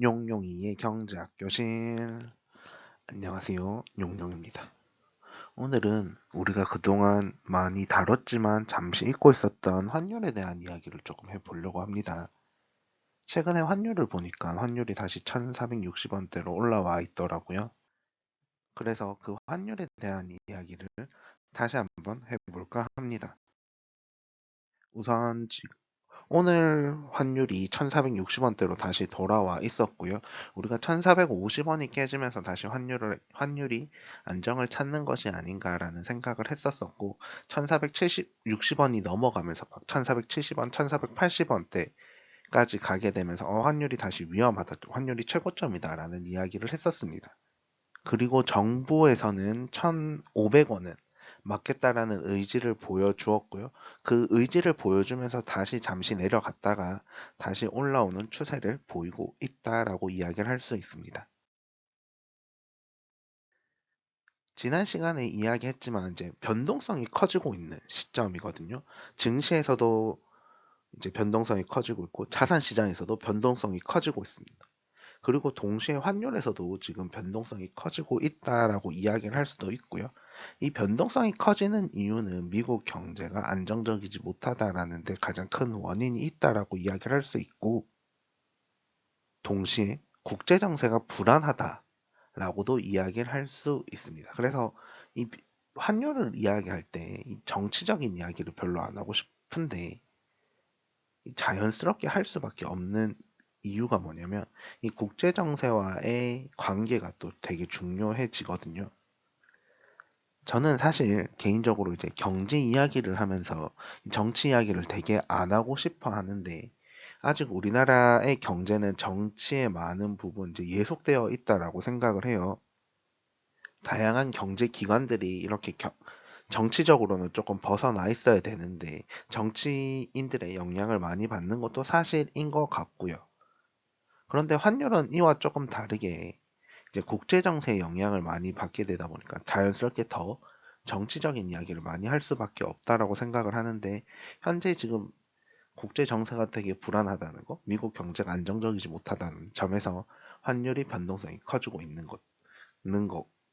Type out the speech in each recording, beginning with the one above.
용용이의 경제학 교실. 안녕하세요. 용용입니다. 오늘은 우리가 그동안 많이 다뤘지만 잠시 잊고 있었던 환율에 대한 이야기를 조금 해보려고 합니다. 최근에 환율을 보니까 환율이 다시 1460원대로 올라와 있더라고요. 그래서 그 환율에 대한 이야기를 다시 한번 해볼까 합니다. 우선 오늘 환율이 1460원대로 다시 돌아와 있었고요. 우리가 1450원이 깨지면서 다시 환율이 안정을 찾는 것이 아닌가라는 생각을 했었었고, 1460원이 넘어가면서 막 1470원, 1480원대까지 가게 되면서 환율이 다시 위험하다, 환율이 최고점이다라는 이야기를 했었습니다. 그리고 정부에서는 1,500원은 맞겠다라는 의지를 보여주었고요. 그 의지를 보여주면서 다시 잠시 내려갔다가 다시 올라오는 추세를 보이고 있다라고 이야기를 할 수 있습니다. 지난 시간에 이야기했지만 이제 변동성이 커지고 있는 시점이거든요. 증시에서도 이제 변동성이 커지고 있고 자산 시장에서도 변동성이 커지고 있습니다. 그리고 동시에 환율에서도 지금 변동성이 커지고 있다라고 이야기를 할 수도 있고요. 이 변동성이 커지는 이유는 미국 경제가 안정적이지 못하다라는 데 가장 큰 원인이 있다라고 이야기를 할 수 있고, 동시에 국제 정세가 불안하다라고도 이야기를 할 수 있습니다. 그래서 이 환율을 이야기할 때 이 정치적인 이야기를 별로 안 하고 싶은데 자연스럽게 할 수밖에 없는 이유가 뭐냐면 이 국제 정세와의 관계가 또 되게 중요해지거든요. 저는 사실 개인적으로 이제 경제 이야기를 하면서 정치 이야기를 되게 안 하고 싶어 하는데, 아직 우리나라의 경제는 정치에 많은 부분 이제 예속되어 있다라고 생각을 해요. 다양한 경제 기관들이 이렇게 정치적으로는 조금 벗어나 있어야 되는데 정치인들의 영향을 많이 받는 것도 사실인 것 같고요. 그런데 환율은 이와 조금 다르게 이제 국제 정세의 영향을 많이 받게 되다 보니까 자연스럽게 더 정치적인 이야기를 많이 할 수밖에 없다라고 생각을 하는데, 현재 지금 국제 정세가 되게 불안하다는 거, 미국 경제가 안정적이지 못하다는 점에서 환율이 변동성이 커지고 있는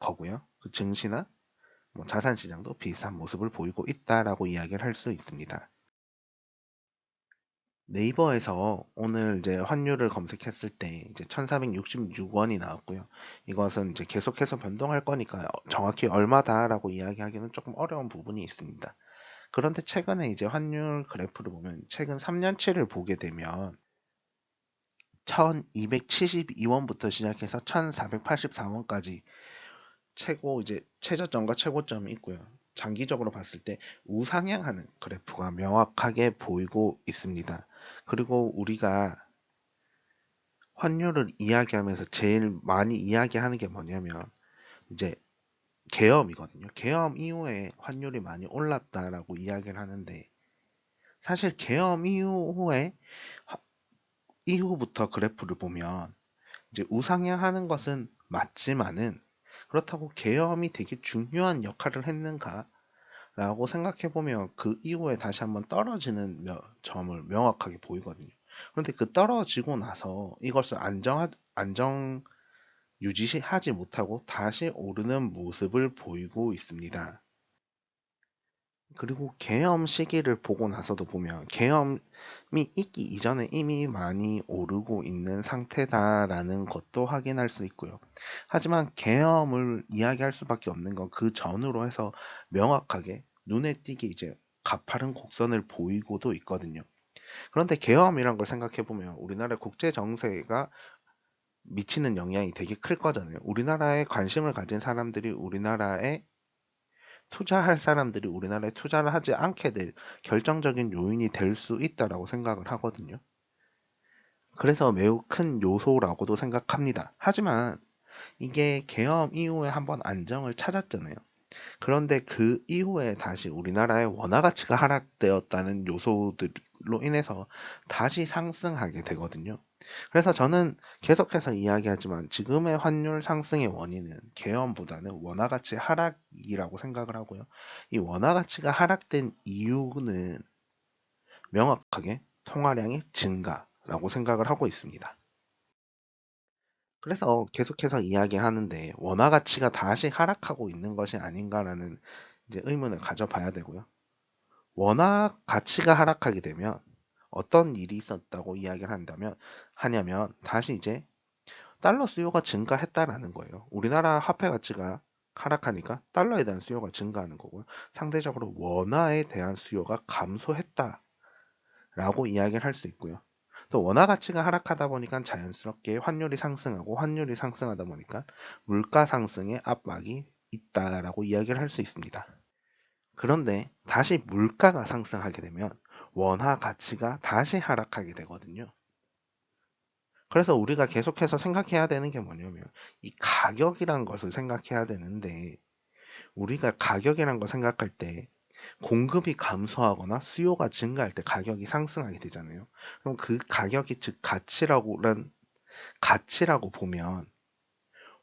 거고요. 그 증시나 뭐 자산 시장도 비슷한 모습을 보이고 있다라고 이야기를 할 수 있습니다. 네이버에서 오늘 이제 환율을 검색했을 때 이제 1466원이 나왔고요. 이것은 이제 계속해서 변동할 거니까 정확히 얼마다라고 이야기하기는 조금 어려운 부분이 있습니다. 그런데 최근에 이제 환율 그래프를 보면 최근 3년치를 보게 되면 1272원부터 시작해서 1484원까지 이제 최저점과 최고점이 있고요. 장기적으로 봤을 때 우상향하는 그래프가 명확하게 보이고 있습니다. 그리고 우리가 환율을 이야기하면서 제일 많이 이야기하는 게 뭐냐면 이제 계엄이거든요. 계엄 이후에 환율이 많이 올랐다라고 이야기를 하는데, 사실 계엄 이후부터 그래프를 보면 이제 우상향하는 것은 맞지만은, 그렇다고 계엄이 되게 중요한 역할을 했는가라고 생각해 보면 그 이후에 다시 한번 떨어지는 점을 명확하게 보이거든요. 그런데 그 떨어지고 나서 이것을 안정 유지하지 못하고 다시 오르는 모습을 보이고 있습니다. 그리고 계엄 시기를 보고 나서도 보면 계엄이 있기 이전에 이미 많이 오르고 있는 상태다라는 것도 확인할 수 있고요. 하지만 계엄을 이야기할 수밖에 없는 건 그 전으로 해서 명확하게 눈에 띄게 이제 가파른 곡선을 보이고도 있거든요. 그런데 계엄이란 걸 생각해 보면 우리나라 국제 정세가 미치는 영향이 되게 클 거잖아요. 우리나라에 관심을 가진 사람들이 우리나라에 투자할 사람들이 우리나라에 투자를 하지 않게 될 결정적인 요인이 될 수 있다라고 생각을 하거든요. 그래서 매우 큰 요소라고도 생각합니다. 하지만 이게 계엄 이후에 한번 안정을 찾았잖아요. 그런데 그 이후에 다시 우리나라의 원화 가치가 하락되었다는 요소들로 인해서 다시 상승하게 되거든요. 그래서 저는 계속해서 이야기하지만 지금의 환율 상승의 원인은 계엄보다는 원화 가치 하락이라고 생각을 하고요. 이 원화 가치가 하락된 이유는 명확하게 통화량의 증가라고 생각을 하고 있습니다. 그래서 계속해서 이야기하는데 원화 가치가 다시 하락하고 있는 것이 아닌가라는 이제 의문을 가져봐야 되고요. 원화 가치가 하락하게 되면 어떤 일이 있었다고 이야기를 하냐면 다시 이제 달러 수요가 증가했다라는 거예요. 우리나라 화폐 가치가 하락하니까 달러에 대한 수요가 증가하는 거고요. 상대적으로 원화에 대한 수요가 감소했다라고 이야기를 할 수 있고요. 또 원화 가치가 하락하다 보니까 자연스럽게 환율이 상승하고 환율이 상승하다 보니까 물가 상승의 압박이 있다라고 이야기를 할 수 있습니다. 그런데 다시 물가가 상승하게 되면 원화 가치가 다시 하락하게 되거든요. 그래서 우리가 계속해서 생각해야 되는 게 뭐냐면 이 가격이란 것을 생각해야 되는데 우리가 가격이란 걸 생각할 때 공급이 감소하거나 수요가 증가할 때 가격이 상승하게 되잖아요. 그럼 그 가격이 즉 가치라고 보면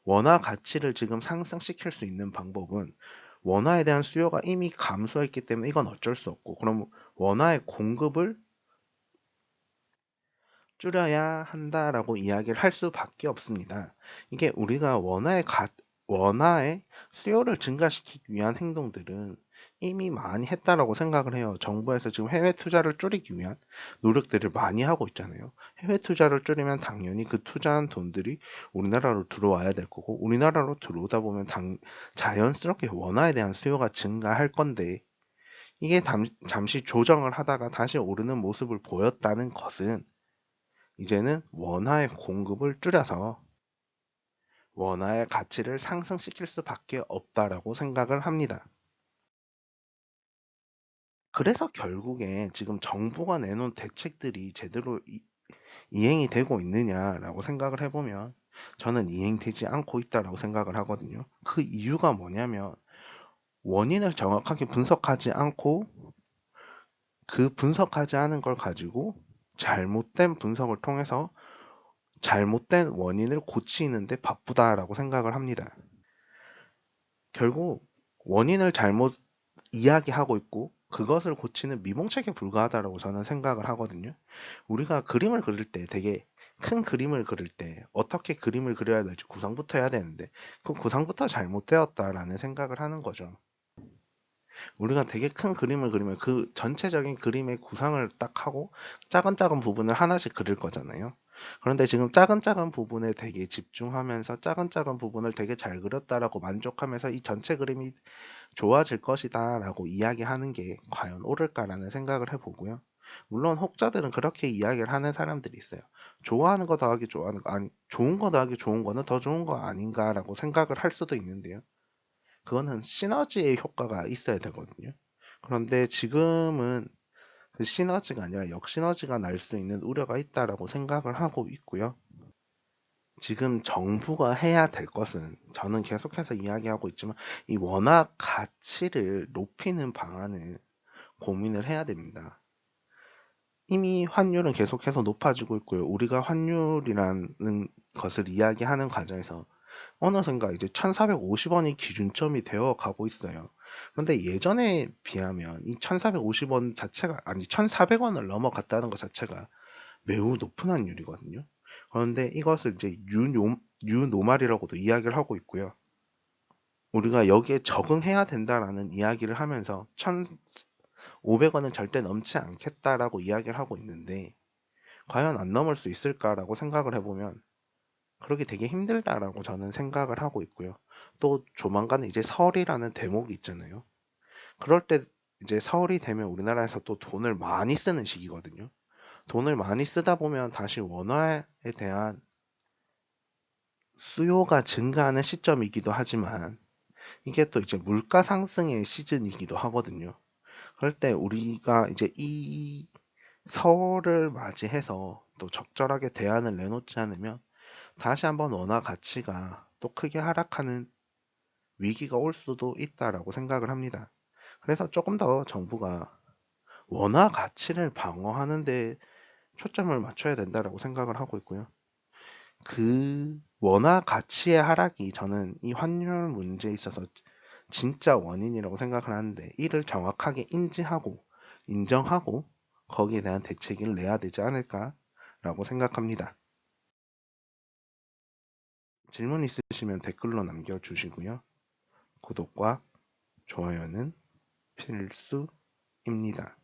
원화 가치를 지금 상승시킬 수 있는 방법은 원화에 대한 수요가 이미 감소했기 때문에 이건 어쩔 수 없고 그럼 원화의 공급을 줄여야 한다라고 이야기를 할 수밖에 없습니다. 이게 우리가 원화의 수요를 증가시키기 위한 행동들은 이미 많이 했다라고 생각을 해요. 정부에서 지금 해외 투자를 줄이기 위한 노력들을 많이 하고 있잖아요. 해외 투자를 줄이면 당연히 그 투자한 돈들이 우리나라로 들어와야 될 거고, 우리나라로 들어오다 보면 자연스럽게 원화에 대한 수요가 증가할 건데, 이게 잠시 조정을 하다가 다시 오르는 모습을 보였다는 것은 이제는 원화의 공급을 줄여서 원화의 가치를 상승시킬 수밖에 없다라고 생각을 합니다. 그래서 결국에 지금 정부가 내놓은 대책들이 제대로 이행이 되고 있느냐라고 생각을 해보면 저는 이행되지 않고 있다라고 생각을 하거든요. 그 이유가 뭐냐면 원인을 정확하게 분석하지 않고 그 분석하지 않은 걸 가지고 잘못된 분석을 통해서 잘못된 원인을 고치는데 바쁘다라고 생각을 합니다. 결국 원인을 잘못 이야기하고 있고 그것을 고치는 미봉책에 불과하다라고 저는 생각을 하거든요. 우리가 그림을 그릴 때 되게 큰 그림을 그릴 때 어떻게 그림을 그려야 될지 구상부터 해야 되는데 그 구상부터 잘못되었다라는 생각을 하는 거죠. 우리가 되게 큰 그림을 그리면 그 전체적인 그림의 구상을 딱 하고 작은 작은 부분을 하나씩 그릴 거잖아요. 그런데 지금 작은 작은 부분에 되게 집중하면서 작은 작은 부분을 되게 잘 그렸다라고 만족하면서 이 전체 그림이 좋아질 것이다 라고 이야기하는 게 과연 옳을까라는 생각을 해보고요. 물론 혹자들은 그렇게 이야기를 하는 사람들이 있어요. 좋아하는 거 더하기 좋아하는 거 아니 좋은 거 더하기 좋은 거는 더 좋은 거 아닌가라고 생각을 할 수도 있는데요. 그거는 시너지의 효과가 있어야 되거든요. 그런데 지금은 그 시너지가 아니라 역시너지가 날 수 있는 우려가 있다라고 생각을 하고 있고요. 지금 정부가 해야 될 것은 저는 계속해서 이야기하고 있지만 이 원화 가치를 높이는 방안을 고민을 해야 됩니다. 이미 환율은 계속해서 높아지고 있고요. 우리가 환율이라는 것을 이야기하는 과정에서 어느샌가 이제 1450원이 기준점이 되어 가고 있어요. 그런데 예전에 비하면 이 1450원 자체가 아니 1400원을 넘어갔다는 것 자체가 매우 높은 환율이거든요. 그런데 이것을 이제 뉴노말이라고도 이야기를 하고 있고요. 우리가 여기에 적응해야 된다라는 이야기를 하면서 1,500원은 절대 넘지 않겠다라고 이야기를 하고 있는데 과연 안 넘을 수 있을까라고 생각을 해보면 그러기 되게 힘들다라고 저는 생각을 하고 있고요. 또 조만간 이제 설이라는 대목이 있잖아요. 그럴 때 이제 설이 되면 우리나라에서 또 돈을 많이 쓰는 시기거든요. 돈을 많이 쓰다 보면 다시 원화에 대한 수요가 증가하는 시점이기도 하지만 이게 또 이제 물가 상승의 시즌이기도 하거든요. 그럴 때 우리가 이제 이 설을 맞이해서 또 적절하게 대안을 내놓지 않으면 다시 한번 원화 가치가 또 크게 하락하는 위기가 올 수도 있다라고 생각을 합니다. 그래서 조금 더 정부가 원화 가치를 방어하는 데 초점을 맞춰야 된다라고 생각을 하고 있고요. 그 원화 가치의 하락이 저는 이 환율 문제에 있어서 진짜 원인이라고 생각을 하는데 이를 정확하게 인지하고 인정하고 거기에 대한 대책을 내야 되지 않을까라고 생각합니다. 질문 있으시면 댓글로 남겨주시고요. 구독과 좋아요는 필수입니다.